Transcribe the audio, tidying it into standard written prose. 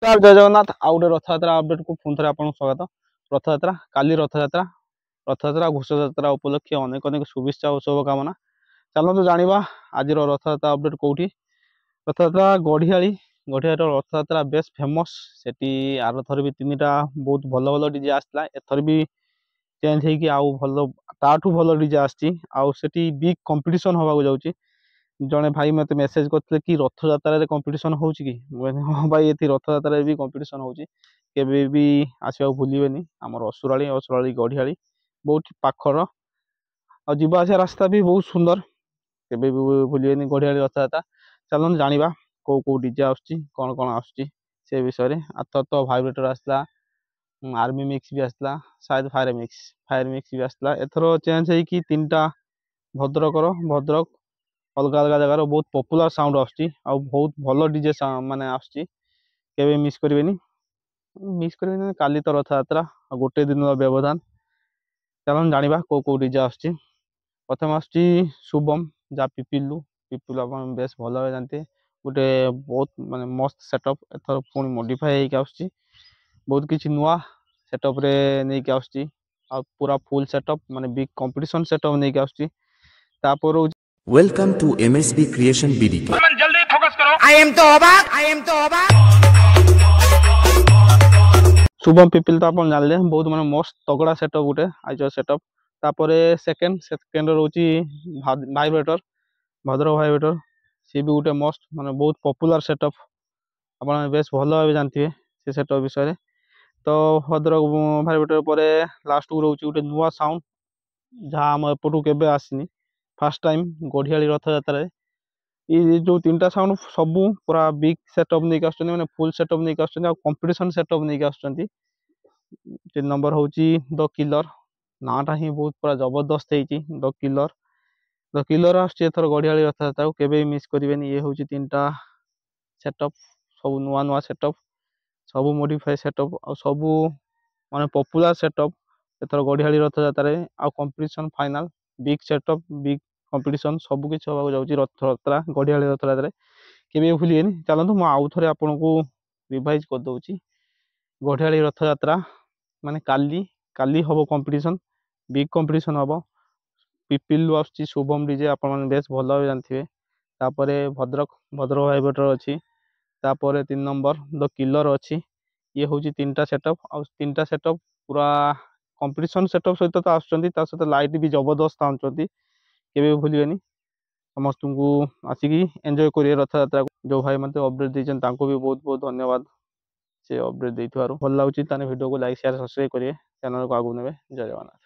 नमस्कार जय जगन्नाथ आउ गए रथयात्रा अपडेट को पुणी थे आपको स्वागत। रथयात्रा काली रथयात्रा रथयात्रा घोषयात्रा उपलक्षे अनेक अनेक शुभेच्छा और शुभकामना। चलते जाना आज रथयात्रा अपडेट कौटी रथयात्रा गढ़ियाली गढ़ियाली रथयात्रा बेस फेमस सेठी आर थर भी तीन टा बहुत भल भल डीजे आसला एथर भी चेंज होगी आउ भल ताठू भल डीजे आसी बिग कंपटीशन होगा जाऊँगी। जड़े भाई मत मेसेज करते कि रथ यात्रा कंपटीशन हो हाँ भाई ये रथ यात्रा भी कंपटीशन होके भी आसवा भूलें आम असुराली असुराली गढ़ियाली बहुत पाखर और जीवा आसा रास्ता भी बहुत सुंदर के भी भूलें गढ़ियाली रथ यात्रा। चलते जाना कौ कौ डीजे आसण कौन आसुच्ची से विषय में। आथर तो भाइब्रेटर आसला आर्मी मिक्स भी आसला शायद फायर मिक्स भी आसला एथर चेंज होगी तीन टा भद्रकर भद्रक अलग अलग जगार बहुत पॉपुलर साउंड आसुच्ची बहुत भल डीजे माने आसुच्ची केबे मिस करेनि काली तो रथ यात्रा गोटे दिन व्यवधान। चलो जाना कौ कौ डीजे आसुच्ची। प्रथम आसुच्ची शुभम जहाँ पिपिलू आप बेस भल भाव जानते गोटे बहुत माने मस्त सेटअप एथर पुणी मॉडिफाई होके आसुच्ची बहुत किसी नुआ सेटअप रे नहीं आसुच्ची आ पूरा फुल सेटअप माने बिग कंपटीशन सेटअप नहीं आसुच्ची। तापर Welcome to MSB Creation BDK. जल्दी फोकस करो। I am तो अबाक शुभम पिपिल तो आप जानले बहुत माने मस्त तगड़ा सेटअप गोटे आज सेटअप। तापर सेकेंड रोची भाइब्रेटर भद्रक भाइब्रेटर सी भी गोटे मस्त माने बहुत पॉपुलर सेटअप आप बेस भल भाव जानते से सेटअप विषय। तो भद्रक भाइब्रेटर पर लास्ट को रोचे गोटे नुआ साउंड जहाँ आम एपटू केबे आसनी फास्ट टाइम गढ़ियाली रथ यात्रा ये जो तीन टा साउंड सबू पूरा बिग सेटअप नहीं आसुच्चंती माने फुल सेटअप नहीं आसुच्चंती आ कंपटीशन सेटअप नहीं आसुच्चंती। तीन नंबर होची द किलर नाटा ही बहुत पूरा जबरदस्त है द किलर आसुच्ची एथर गढ़ियाली रथ यात्रा केबे मिस करेनि। ये होची तीन टा सेटअप सब नुआ नुआ सेटअप सब मॉडिफाई सेटअप आ सब माने पॉपुलर सेटअप एथर गढ़ियाली रथ यात्रा आ competition final big setup big competition सब किसी होगा जाऊँगी रथ यात्रा गढ़ियाली रथ यात्रा केबे भूलिएनि। चलतु मुझे आउ थे आपन को रिवाइज कर दूची गढ़ियाली रथ यात्रा माने काली काली हम कंपटीशन बिग कंपटीशन हम पिपिलू आसुच्ची शुभम डीजे आप बेस भल भाव जानते। तापर भद्रक भद्रक भाइब्रेटर अच्छी तापर तीन नंबर द किलर अच्छी ये हूँ तीन टा सेटअप आ तीन टा सेटअप पूरा कंपटीशन सेटअप सहित तो आसुच्चंती लाइट भी जबरदस्त आनुच्चंती केबे भूलिएनि। समस्त को आसिकी एंजॉय करिए रथ यात्रा जो भाई मत अपडेट देते भी बहुत बहुत धन्यवाद से अपडेट दे भल लगे वीडियो को लाइक शेयर सब्सक्राइब करिए चैनल को आगू ने। जय जगन्नाथ।